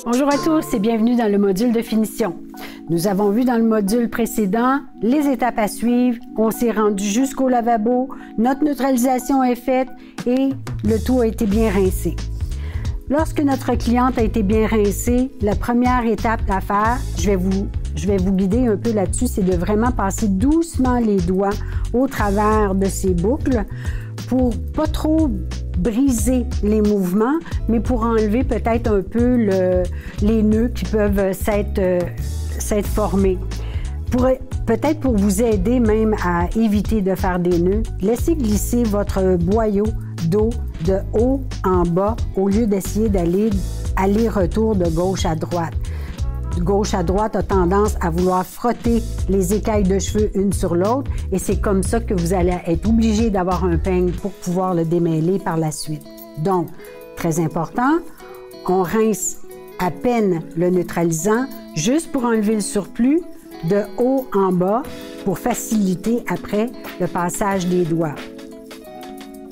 Bonjour à tous et bienvenue dans le module de finition. Nous avons vu dans le module précédent les étapes à suivre. On s'est rendu jusqu'au lavabo, notre neutralisation est faite et le tout a été bien rincé. Lorsque notre cliente a été bien rincée, la première étape à faire, je vais vous guider un peu là-dessus, c'est de vraiment passer doucement les doigts au travers de ces boucles pour pas trop briser les mouvements, mais pour enlever peut-être un peu les nœuds qui peuvent s'être formés. Peut-être pour vous aider même à éviter de faire des nœuds, laissez glisser votre boyau d'eau de haut en bas au lieu d'essayer d'aller aller-retour de gauche à droite. Gauche à droite a tendance à vouloir frotter les écailles de cheveux une sur l'autre et c'est comme ça que vous allez être obligé d'avoir un peigne pour pouvoir le démêler par la suite. Donc, très important, on rince à peine le neutralisant juste pour enlever le surplus de haut en bas pour faciliter après le passage des doigts.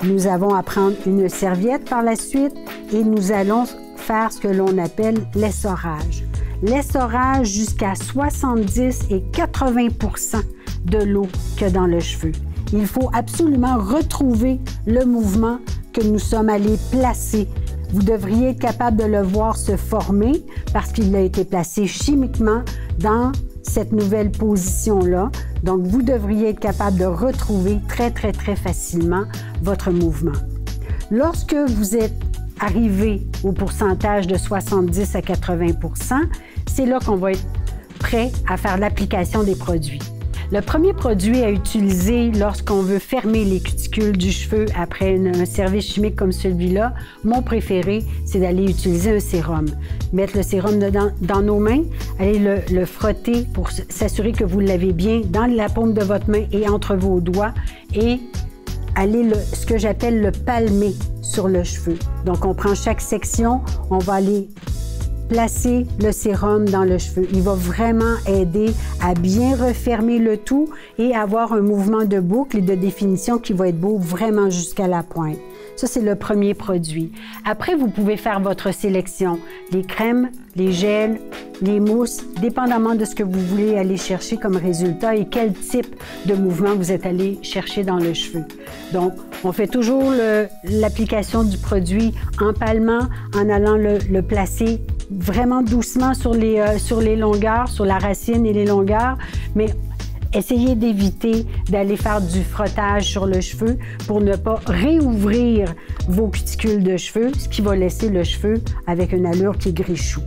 Nous avons à prendre une serviette par la suite et nous allons faire ce que l'on appelle l'essorage. L'essorage jusqu'à 70 et 80 % de l'eau qu'il y a dans le cheveu. Il faut absolument retrouver le mouvement que nous sommes allés placer. Vous devriez être capable de le voir se former parce qu'il a été placé chimiquement dans cette nouvelle position-là. Donc, vous devriez être capable de retrouver très facilement votre mouvement. Lorsque vous êtes arrivé au pourcentage de 70 à 80 %, c'est là qu'on va être prêt à faire l'application des produits. Le premier produit à utiliser lorsqu'on veut fermer les cuticules du cheveu après un service chimique comme celui-là, mon préféré, c'est d'aller utiliser un sérum. Mettre le sérum dans nos mains, aller le frotter pour s'assurer que vous l'avez bien dans la paume de votre main et entre vos doigts et aller ce que j'appelle le palmer sur le cheveu. Donc, on prend chaque section, on va aller placer le sérum dans le cheveu. Il va vraiment aider à bien refermer le tout et avoir un mouvement de boucle et de définition qui va être beau vraiment jusqu'à la pointe. Ça, c'est le premier produit. Après, vous pouvez faire votre sélection. Les crèmes, les gels, les mousses, dépendamment de ce que vous voulez aller chercher comme résultat et quel type de mouvement vous êtes allé chercher dans le cheveu. Donc, on fait toujours l'application du produit en palmant, en allant le placer vraiment doucement sur les longueurs, sur la racine et les longueurs, mais essayez d'éviter d'aller faire du frottage sur le cheveu pour ne pas réouvrir vos cuticules de cheveux, ce qui va laisser le cheveu avec une allure qui est gris-chou.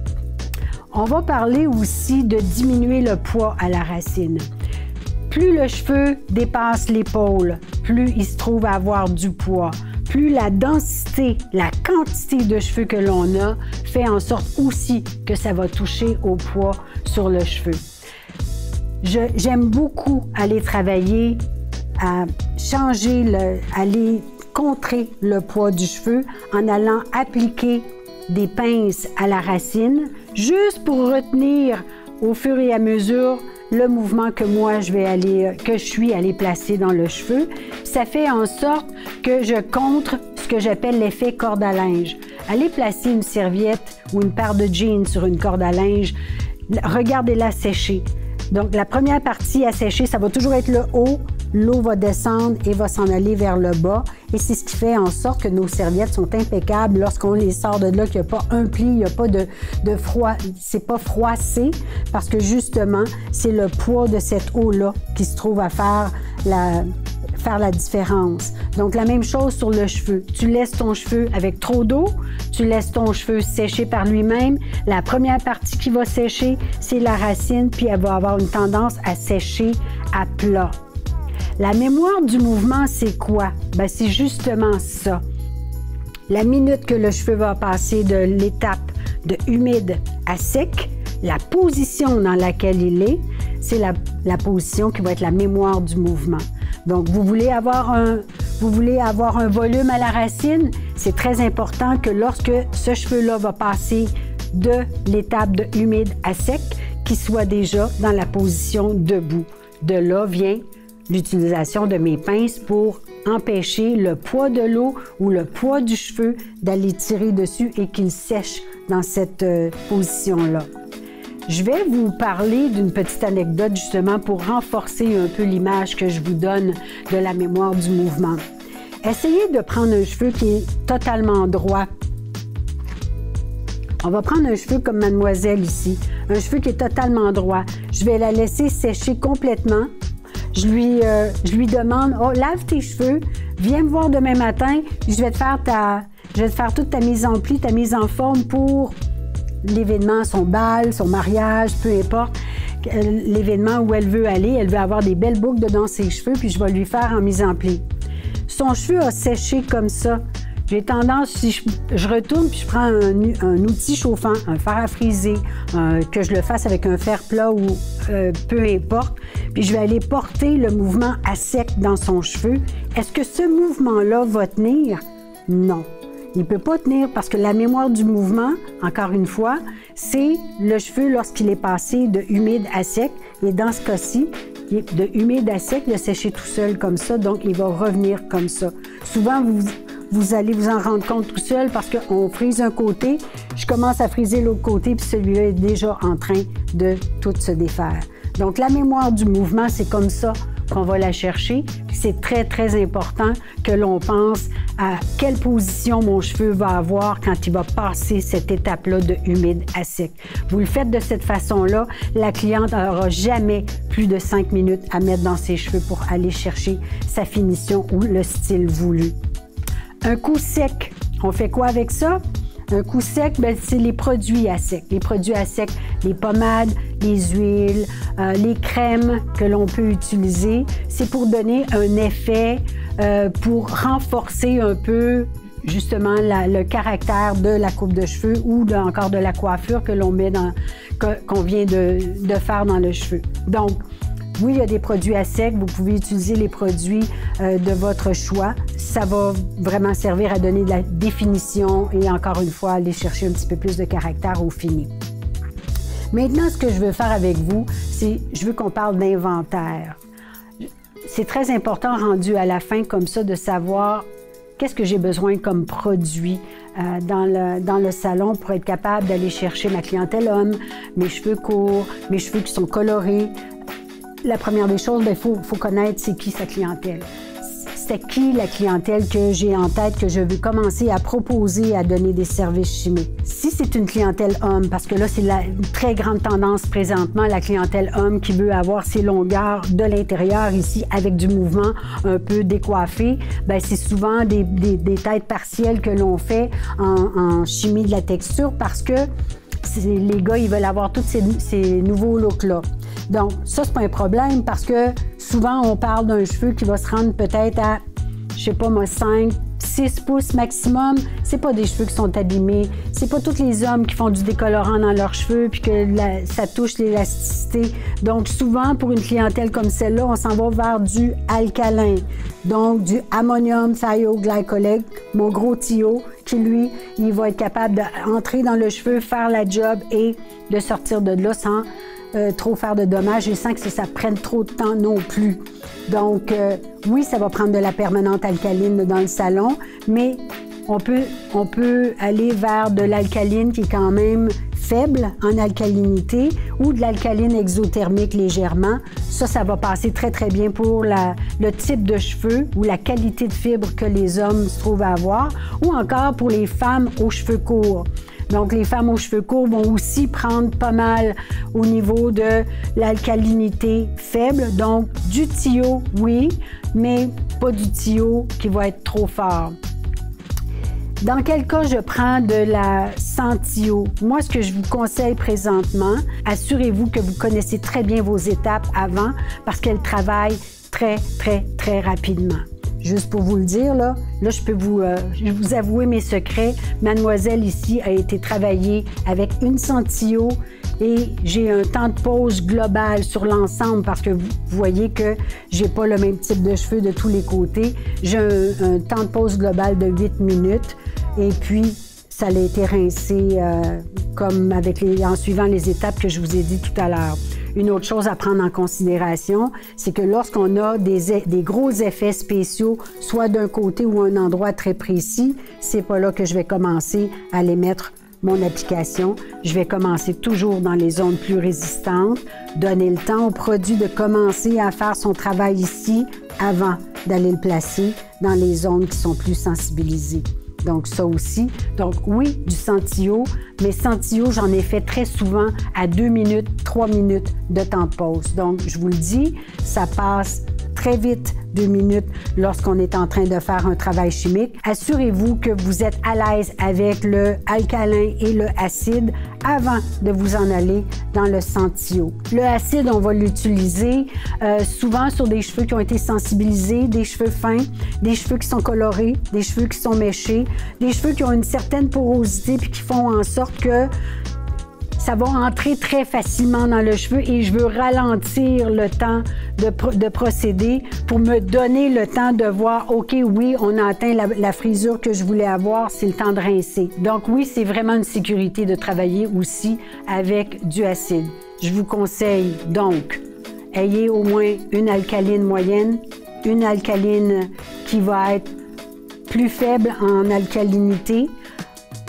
On va parler aussi de diminuer le poids à la racine. Plus le cheveu dépasse l'épaule, plus il se trouve à avoir du poids. Plus la densité, la quantité de cheveux que l'on a fait en sorte aussi que ça va toucher au poids sur le cheveu. J'aime beaucoup aller travailler à aller contrer le poids du cheveu en allant appliquer des pinces à la racine, juste pour retenir au fur et à mesure le mouvement que je suis allée placer dans le cheveu. Ça fait en sorte que je contre ce que j'appelle l'effet corde à linge. Allez placer une serviette ou une paire de jeans sur une corde à linge, regardez-la sécher. Donc, la première partie à sécher, ça va toujours être le haut. L'eau va descendre et va s'en aller vers le bas. Et c'est ce qui fait en sorte que nos serviettes sont impeccables lorsqu'on les sort de là, qu'il n'y a pas un pli, il n'y a pas de froid, c'est pas froissé parce que justement, c'est le poids de cette eau-là qui se trouve à faire la différence. Donc, la même chose sur le cheveu. Tu laisses ton cheveu avec trop d'eau, tu laisses ton cheveu sécher par lui-même. La première partie qui va sécher, c'est la racine, puis elle va avoir une tendance à sécher à plat. La mémoire du mouvement, c'est quoi? Bien, c'est justement ça. La minute que le cheveu va passer de l'étape de humide à sec, la position dans laquelle il est, c'est la position qui va être la mémoire du mouvement. Donc, vous voulez avoir un volume à la racine, c'est très important que lorsque ce cheveu-là va passer de l'étape de humide à sec, qu'il soit déjà dans la position debout. De là vient l'utilisation de mes pinces pour empêcher le poids de l'eau ou le poids du cheveu d'aller tirer dessus et qu'il sèche dans cette position-là. Je vais vous parler d'une petite anecdote justement pour renforcer un peu l'image que je vous donne de la mémoire du mouvement. Essayez de prendre un cheveu qui est totalement droit. On va prendre un cheveu comme mademoiselle ici, un cheveu qui est totalement droit. Je vais la laisser sécher complètement. Je lui demande « Oh, lave tes cheveux, viens me voir demain matin, je vais te faire toute ta mise en pli, ta mise en forme pour l'événement, son bal, son mariage, peu importe, l'événement où elle veut aller. Elle veut avoir des belles boucles dans ses cheveux, puis je vais lui faire en mise en pli. » Son cheveu a séché comme ça. J'ai tendance, si je retourne puis je prends un outil chauffant, un fer à friser, que je le fasse avec un fer plat ou peu importe, puis je vais aller porter le mouvement à sec dans son cheveu. Est-ce que ce mouvement-là va tenir? Non. Il ne peut pas tenir parce que la mémoire du mouvement, encore une fois, c'est le cheveu lorsqu'il est passé de humide à sec. Et dans ce cas-ci, de humide à sec, il a séché tout seul comme ça, donc il va revenir comme ça. Souvent, vous allez vous en rendre compte tout seul parce qu'on frise un côté, je commence à friser l'autre côté, puis celui-là est déjà en train de tout se défaire. Donc, la mémoire du mouvement, c'est comme ça qu'on va la chercher. C'est très, très important que l'on pense à quelle position mon cheveu va avoir quand il va passer cette étape-là de humide à sec. Vous le faites de cette façon-là, la cliente n'aura jamais plus de 5 minutes à mettre dans ses cheveux pour aller chercher sa finition ou le style voulu. Un coup sec, on fait quoi avec ça? Un coup sec, c'est les produits à sec. Les produits à sec, les pommades, les huiles, les crèmes que l'on peut utiliser. C'est pour donner un effet, pour renforcer un peu justement le caractère de la coupe de cheveux ou encore de la coiffure que l'on met qu'on vient de faire dans le cheveu. Donc, oui, il y a des produits à sec. Vous pouvez utiliser les produits de votre choix. Ça va vraiment servir à donner de la définition et encore une fois, aller chercher un petit peu plus de caractère au fini. Maintenant, ce que je veux faire avec vous, c'est je veux qu'on parle d'inventaire. C'est très important rendu à la fin comme ça de savoir qu'est-ce que j'ai besoin comme produit dans le salon pour être capable d'aller chercher ma clientèle homme, mes cheveux courts, mes cheveux qui sont colorés. La première des choses, il faut connaître c'est qui sa clientèle. C'est qui la clientèle que j'ai en tête, que je veux commencer à proposer à donner des services chimiques. Si c'est une clientèle homme, parce que là, c'est une très grande tendance présentement, la clientèle homme qui veut avoir ses longueurs de l'intérieur ici avec du mouvement un peu décoiffé, bien, c'est souvent des têtes partielles que l'on fait en chimie de la texture parce que les gars, ils veulent avoir tous ces nouveaux looks-là. Donc, ça, c'est pas un problème parce que souvent, on parle d'un cheveu qui va se rendre peut-être à, je sais pas moi, 5, 6 pouces maximum. C'est pas des cheveux qui sont abîmés. C'est pas tous les hommes qui font du décolorant dans leurs cheveux puis que ça touche l'élasticité. Donc, souvent, pour une clientèle comme celle-là, on s'en va vers du alcalin. Donc, du ammonium thioglycolate, mon gros tuyau, qui, lui, il va être capable d'entrer dans le cheveu, faire la job et de sortir de là sans trop faire de dommages et sans que ça prenne trop de temps non plus. Donc, oui, ça va prendre de la permanente alcaline dans le salon, mais on peut aller vers de l'alcaline qui est quand même faible en alcalinité ou de l'alcaline exothermique légèrement. Ça va passer très, très bien pour le type de cheveux ou la qualité de fibre que les hommes se trouvent à avoir ou encore pour les femmes aux cheveux courts. Donc, les femmes aux cheveux courts vont aussi prendre pas mal au niveau de l'alcalinité faible. Donc, du thio, oui, mais pas du thio qui va être trop fort. Dans quel cas je prends de la sans thio? Moi, ce que je vous conseille présentement, assurez-vous que vous connaissez très bien vos étapes avant parce qu'elles travaillent très, très, très rapidement. Juste pour vous le dire, là je peux vous avouer mes secrets. Mademoiselle ici a été travaillée avec une Sentio et j'ai un temps de pause global sur l'ensemble parce que vous voyez que j'ai pas le même type de cheveux de tous les côtés. J'ai un temps de pause global de 8 minutes et puis ça a été rincé comme en suivant les étapes que je vous ai dit tout à l'heure. Une autre chose à prendre en considération, c'est que lorsqu'on a des gros effets spéciaux, soit d'un côté ou un endroit très précis, c'est pas là que je vais commencer à aller mettre mon application. Je vais commencer toujours dans les zones plus résistantes, donner le temps au produit de commencer à faire son travail ici avant d'aller le placer dans les zones qui sont plus sensibilisées. Donc, ça aussi. Donc, oui, du Sentio, mais Sentio, j'en ai fait très souvent à 2 minutes, 3 minutes de temps de pause. Donc, je vous le dis, ça passe très vite 2 minutes lorsqu'on est en train de faire un travail chimique. Assurez-vous que vous êtes à l'aise avec le alcalin et le acide avant de vous en aller dans le Sentio. Le acide, on va l'utiliser souvent sur des cheveux qui ont été sensibilisés, des cheveux fins, des cheveux qui sont colorés, des cheveux qui sont méchés, des cheveux qui ont une certaine porosité puis qui font en sorte que ça va entrer très facilement dans le cheveu et je veux ralentir le temps de procéder pour me donner le temps de voir, OK, oui, on a atteint la frisure que je voulais avoir, c'est le temps de rincer. Donc oui, c'est vraiment une sécurité de travailler aussi avec du acide. Je vous conseille donc, ayez au moins une alcaline moyenne, une alcaline qui va être plus faible en alcalinité.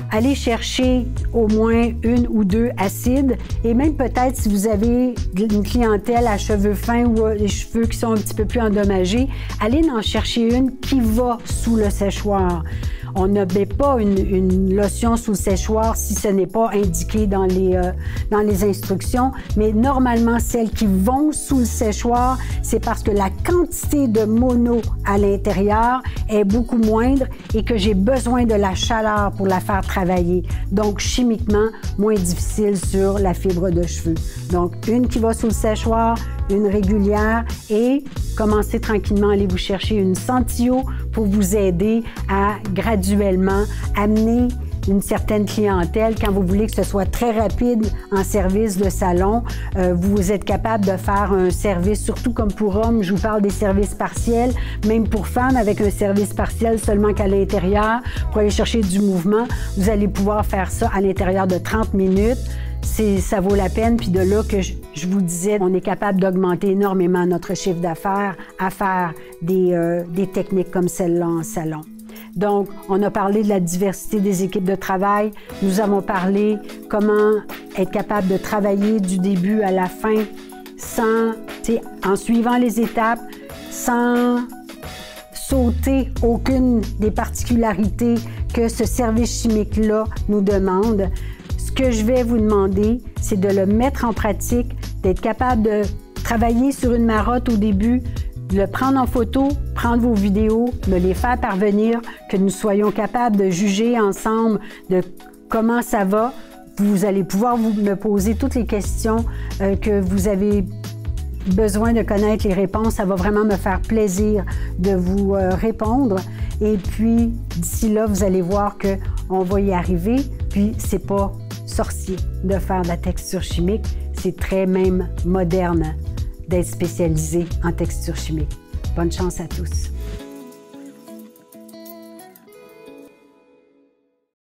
Allez chercher au moins 1 ou 2 acides et même peut-être si vous avez une clientèle à cheveux fins ou des cheveux qui sont un petit peu plus endommagés, allez en chercher une qui va sous le séchoir. On ne met pas une lotion sous le séchoir si ce n'est pas indiqué dans les instructions, mais normalement, celles qui vont sous le séchoir, c'est parce que la quantité de mono à l'intérieur est beaucoup moindre et que j'ai besoin de la chaleur pour la faire travailler. Donc, chimiquement, moins difficile sur la fibre de cheveux. Donc, une qui va sous le séchoir, une régulière et commencez tranquillement à aller vous chercher une Sentio pour vous aider à graduellement amener une certaine clientèle. Quand vous voulez que ce soit très rapide en service de salon, vous êtes capable de faire un service, surtout comme pour hommes, je vous parle des services partiels, même pour femmes avec un service partiel seulement qu'à l'intérieur, pour aller chercher du mouvement, vous allez pouvoir faire ça à l'intérieur de 30 minutes. Ça vaut la peine. Puis de là que je vous disais, on est capable d'augmenter énormément notre chiffre d'affaires à faire des techniques comme celle-là en salon. Donc, on a parlé de la diversité des équipes de travail. Nous avons parlé comment être capable de travailler du début à la fin en suivant les étapes, sans sauter aucune des particularités que ce service chimique-là nous demande. Ce que je vais vous demander, c'est de le mettre en pratique, d'être capable de travailler sur une marotte au début, de le prendre en photo, prendre vos vidéos, me les faire parvenir, que nous soyons capables de juger ensemble de comment ça va. Vous allez pouvoir me poser toutes les questions que vous avez besoin de connaître les réponses. Ça va vraiment me faire plaisir de vous répondre. Et puis, d'ici là, vous allez voir qu'on va y arriver. Puis, c'est pas sorcier de faire de la texture chimique. C'est très même moderne d'être spécialisé en texture chimique. Bonne chance à tous.